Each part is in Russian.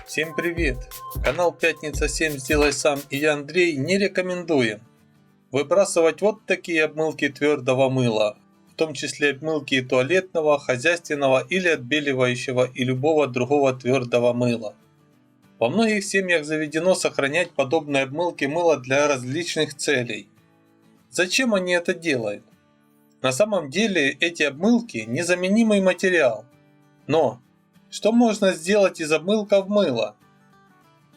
Всем привет! Канал Пятница 7 сделай сам и я, Андрей, не рекомендуем выбрасывать вот такие обмылки твердого мыла, в том числе обмылки туалетного, хозяйственного или отбеливающего и любого другого твердого мыла. Во многих семьях заведено сохранять подобные обмылки мыла для различных целей. Зачем они это делают? На самом деле эти обмылки незаменимый материал. Но что можно сделать из обмылков мыла?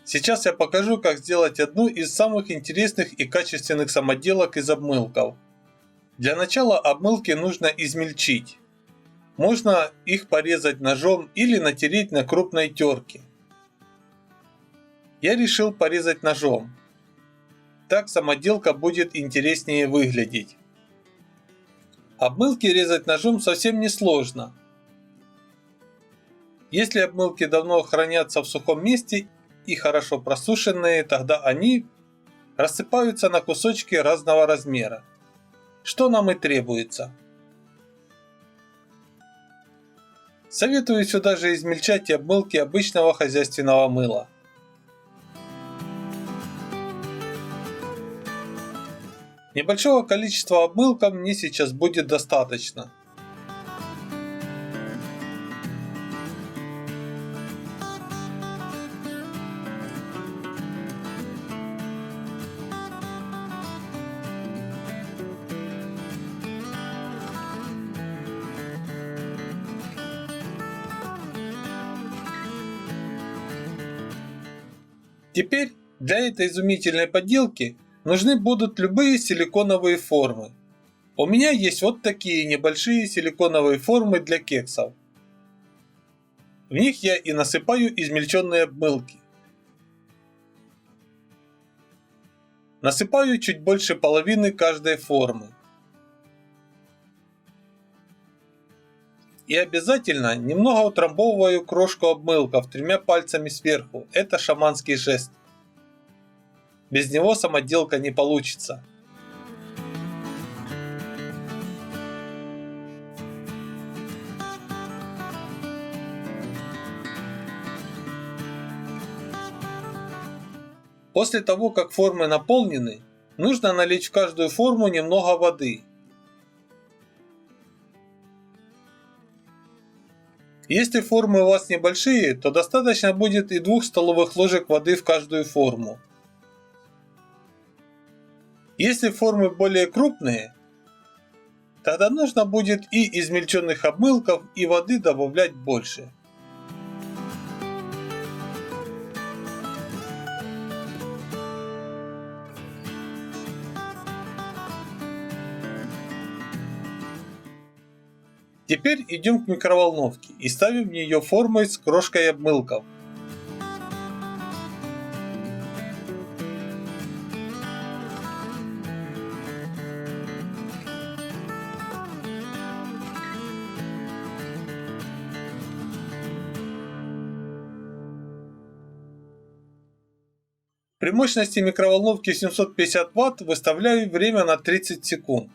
Сейчас я покажу, как сделать одну из самых интересных и качественных самоделок из обмылков. Для начала обмылки нужно измельчить. Можно их порезать ножом или натереть на крупной терке. Я решил порезать ножом. Так самоделка будет интереснее выглядеть. Обмылки резать ножом совсем не сложно. Если обмылки давно хранятся в сухом месте и хорошо просушенные, тогда они рассыпаются на кусочки разного размера, что нам и требуется. Советую сюда же измельчать и обмылки обычного хозяйственного мыла. Небольшого количества обмылков мне сейчас будет достаточно. Теперь для этой изумительной поделки нужны будут любые силиконовые формы. У меня есть вот такие небольшие силиконовые формы для кексов. В них я и насыпаю измельченные обмылки. Насыпаю чуть больше половины каждой формы. И обязательно немного утрамбовываю крошку обмылков 3 пальцами сверху. Это шаманский жест. Без него самоделка не получится. После того, как формы наполнены, нужно налить в каждую форму немного воды. Если формы у вас небольшие, то достаточно будет и 2 столовых ложек воды в каждую форму. Если формы более крупные, тогда нужно будет и измельченных обмылков, и воды добавлять больше. Теперь идем к микроволновке и ставим в нее формы с крошкой обмылков. При мощности микроволновки 750 Вт выставляю время на 30 секунд.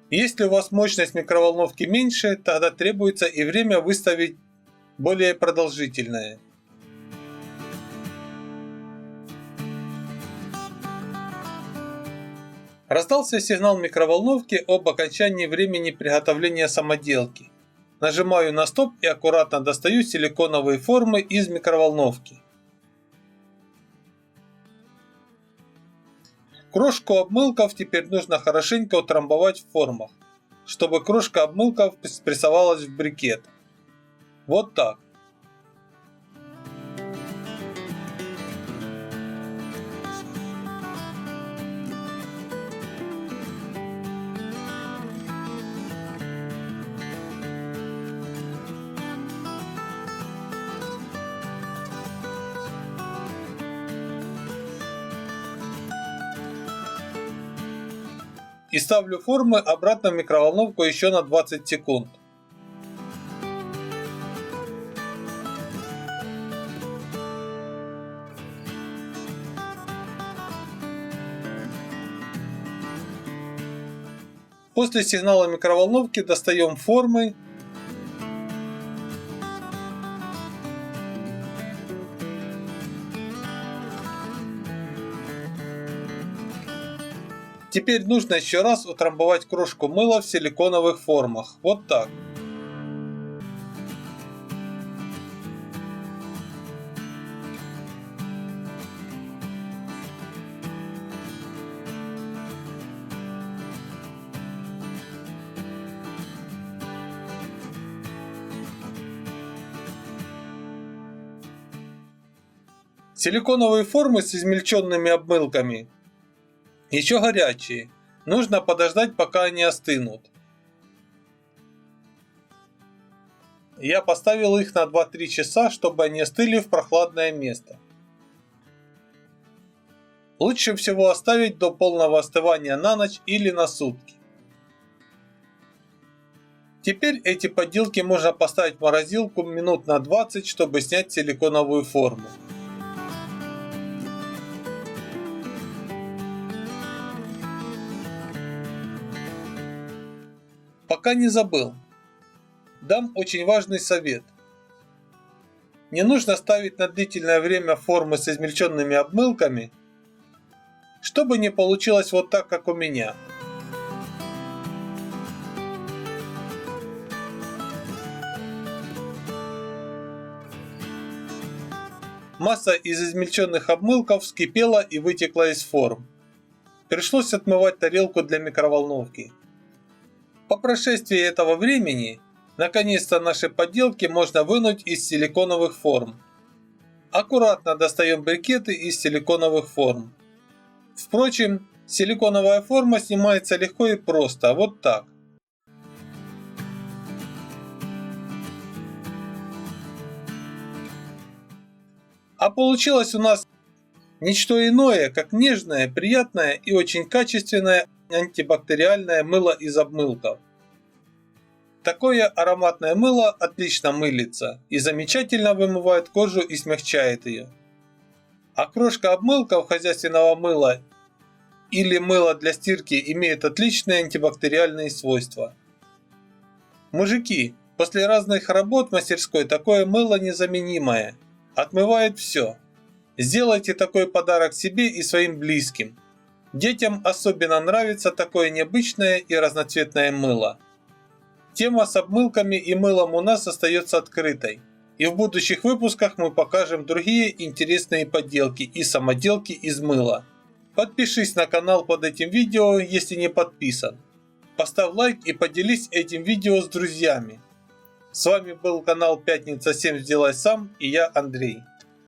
Если у вас мощность микроволновки меньше, тогда требуется и время выставить более продолжительное. Раздался сигнал микроволновки об окончании времени приготовления самоделки. Нажимаю на стоп и аккуратно достаю силиконовые формы из микроволновки. Крошку обмылков теперь нужно хорошенько утрамбовать в формах, чтобы крошка обмылков спрессовалась в брикет. Вот так. И ставлю формы обратно в микроволновку еще на 20 секунд. После сигнала микроволновки достаем формы Теперь нужно еще раз утрамбовать крошку мыла в силиконовых формах. Вот так. Силиконовые формы с измельченными обмылками еще горячие. Нужно подождать, пока они остынут. Я поставил их на 2-3 часа, чтобы они остыли в прохладное место. Лучше всего оставить до полного остывания на ночь или на сутки. Теперь эти поделки можно поставить в морозилку минут на 20, чтобы снять силиконовую форму. Пока не забыл, дам очень важный совет. Не нужно ставить на длительное время формы с измельченными обмылками, чтобы не получилось вот так, как у меня. Масса из измельченных обмылков вскипела и вытекла из форм. Пришлось отмывать тарелку для микроволновки. По прошествии этого времени, наконец-то наши поделки можно вынуть из силиконовых форм. Аккуратно достаем брикеты из силиконовых форм. Впрочем, силиконовая форма снимается легко и просто, вот так. А получилось у нас ничто иное, как нежное, приятное и очень качественное антибактериальное мыло из обмылков. Такое ароматное мыло отлично мылится и замечательно вымывает кожу и смягчает ее. А крошка обмылков хозяйственного мыла или мыла для стирки имеет отличные антибактериальные свойства. Мужики, после разных работ в мастерской такое мыло незаменимое. Отмывает все. Сделайте такой подарок себе и своим близким. Детям особенно нравится такое необычное и разноцветное мыло. Тема с обмылками и мылом у нас остается открытой. И в будущих выпусках мы покажем другие интересные подделки и самоделки из мыла. Подпишись на канал под этим видео, если не подписан. Поставь лайк и поделись этим видео с друзьями. С вами был канал Пятница 7 сделай сам и я Андрей.